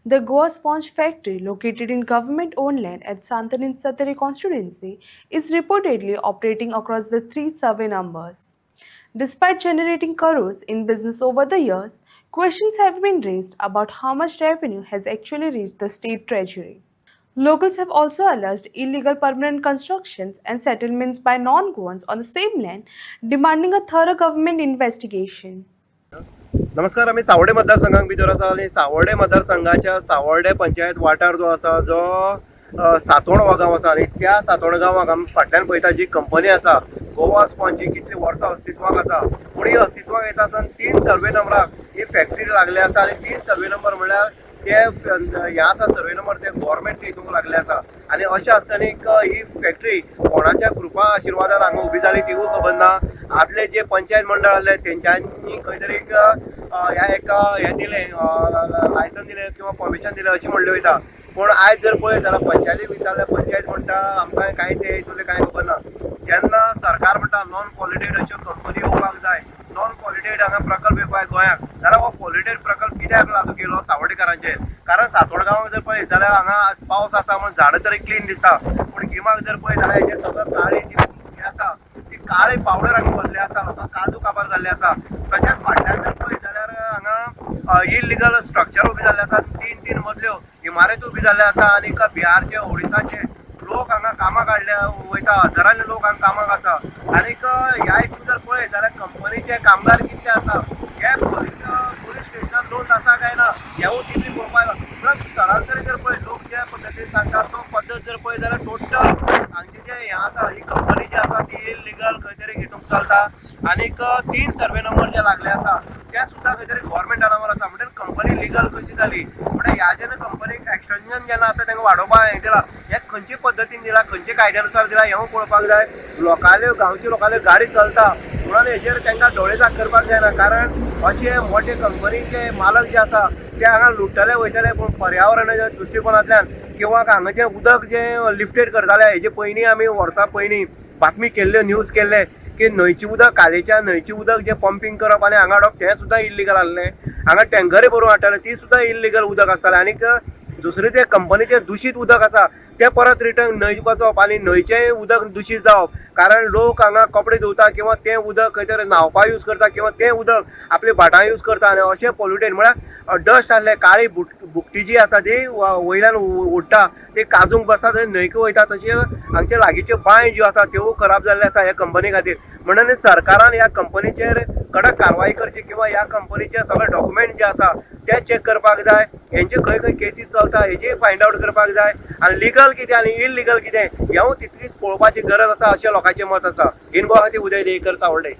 The Goa Sponge Factory, located in government-owned land at Santanin Satari constituency, is reportedly operating across the three survey numbers. Despite generating crores in business over the years, questions have been raised about how much revenue has actually reached the state treasury. Locals have also alleged illegal permanent constructions and settlements by non-Goans on the same land, demanding a thorough government investigation. नमस्कार. आम्ही सावर्डे मतदारसंघात भितर आसा आणि सावर्डे मतदारसंघाच्या सावर्डे पंचायत वाठार जो आसा जो सातोण हो गांव आसा आणि त्या सातोण गांवाक आमी फाटल्यान पळयता जी कंपनी आसा गोवा स्पॉन्ज ही कितली वर्सां अस्तित्वाक आसा, पूण ही अस्तित्वाक येता आसतना 3 सर्वे नंबराक ही फॅक्टरी लागली आसा आणि 3 सर्वे नंबर म्हणल्यार ते ह्या आसा सर्वे नंबर ते गव्हर्मेंट हितूंक लागले आसा आणि अशें आसतना ही फॅक्टरी कोणाच्या कृपा आशिर्वादान हांगा उबी जाली तिवूय खबर ना. आदले जे पंचायत मंडळ आसले तेंच्यांनी खंय तरी ह्या एका हें दिलें लायसन दिलें किंवा परमिशन दिलें अशें म्हणलें वयता. पूण आयज जर पळयत जाल्यार पंचायती विचारल्यार पंचायत म्हणटा आमकां कांय ते हितूंतलें कांय खबर ना. जेन्ना सरकार म्हणटा नॉन पॉल्युटेड अश्यो कंपनी येवपाक जाय, नॉन पॉल्युटेड हांगा प्रकल्प येवपाक गोंयाक, जाल्यार हो पॉल्युटेड प्रकल्प कित्याक लागू केलो सावर्डेकारांचेर? कारण सातोड गांवाक जर पळयत जाल्यार हांगा पावस आसा म्हण झाडां तरी क्लीन दिसता, पूण गिमाक जर पळयत जाल्यार हेजे सगळं काळी जी हें आसा ती काळे पावडर हांगा भरले आसा, लोकांक काजू काबार जाल्ले आसा. तशेंच फाटल्यान जर पळयत जाल्यार हांगा इलिगल स्ट्रक्चर उबी जाल्ले आसा, 3 मजल्यो इमारती उबी जाल्ले आसा आणि बिहारचे ओडिसाचे लोक हांगा कामाक काडले वयता, हजारांनी लोक हांगा कामाक आसा. आनीक ह्या हितून जर पळयत जाल्यार कंपनीचे कामगार कितले आसा हे पुलीस स्टेशन नोंद आसा काय ना हेवूय तितली पळोवपाक जाय. सरासरी जर पळयत लोक ज्या पद्दतीन सांगता तो पद्दत जर पळयत जाल्यार टोटल हांगचे जे हें आसा ही कंपनी जी आसा ती इलिगल खंय तरी हितूंक चलता. आनीक 3 सर्वे नंबर जे लागले आसा ते सुद्दां खंय तरी गव्हर्मेंटा नांवार आसा. म्हणजे कंपनी लिगल कशी जाली, म्हणजे ह्या जेन्ना कंपनीक एक्सटेन्शन जेन्ना आतां तांकां वाडोवपाक हें दिलां, हें खंयचे पद्दतीन दिलां, खंयचे कायद्यानुसार दिलां हें पळोवपाक जाय. लोकांल्यो गांवच्या लोकांल्यो गाडी चलता म्हणून हेजेर तांकां डोळेजाक करपाक जायना. कारण अशे मोठे कंपनीचे मालक जे आसा ते हांगा लुट्टले वयतले, पूण पर्यावरणाच्या दृश्टिकोनांतल्यान किंवा हांगाचें उदक जें लिफ्टेड करताले हेजे पयलीं आमी वर्सां पयलीं बातमी केल्ल्यो, न्यूज केल्ले की न्हंयचें उदक कालेच्या न्हंयचें उदक जें पंपींग करप आनी हांगा हाडप तें सुद्दां इल्लीगल आसलें. हांगा टँकरी भरून हाडटाले ती सुद्दां इल्लीगल उदक आसतालें. आनीक दुसरें तें कंपनीचें दूशीत उदक आसा तें परत रिटर्न न्हंयत वचप आनी न्हंयचें उदक दूशीत जावप. कारण लोक हांगा कपडे धुवता किंवा तें उदक खंय तरी न्हांवपाक यूज करता किंवा तें उदक आपल्या भाटां यूज करता आनी अशें पॉल्युटेड म्हळ्यार डस्ट आसलें, काळी बुकटी जी आसा ती वयल्यान उडटा ती काजूंक बसता थंय न्हंयक वयता. तशें हांगचे लागींच्यो बांय ज्यो आसा त्यो खराब जाल्ले आसा ह्या कंपनी खातीर. म्हणून सरकारान ह्या कंपनीचेर कडक कारवाई करची किंवा ह्या कंपनीचे सगळे डॉक्युमेंट जे आसा ते चॅक करपाक जाय. हेंचे खंय खंय केसीस चलता हेजी फायंड आवट करपाक जाय आनी लिगल कितें आनी इल्लीगल कितें हेंवूय तितलीच पळोवपाची गरज आसा अशें लोकांचें मत आसा. इन गोवा खातीर उदय देयकर, सावर्डे.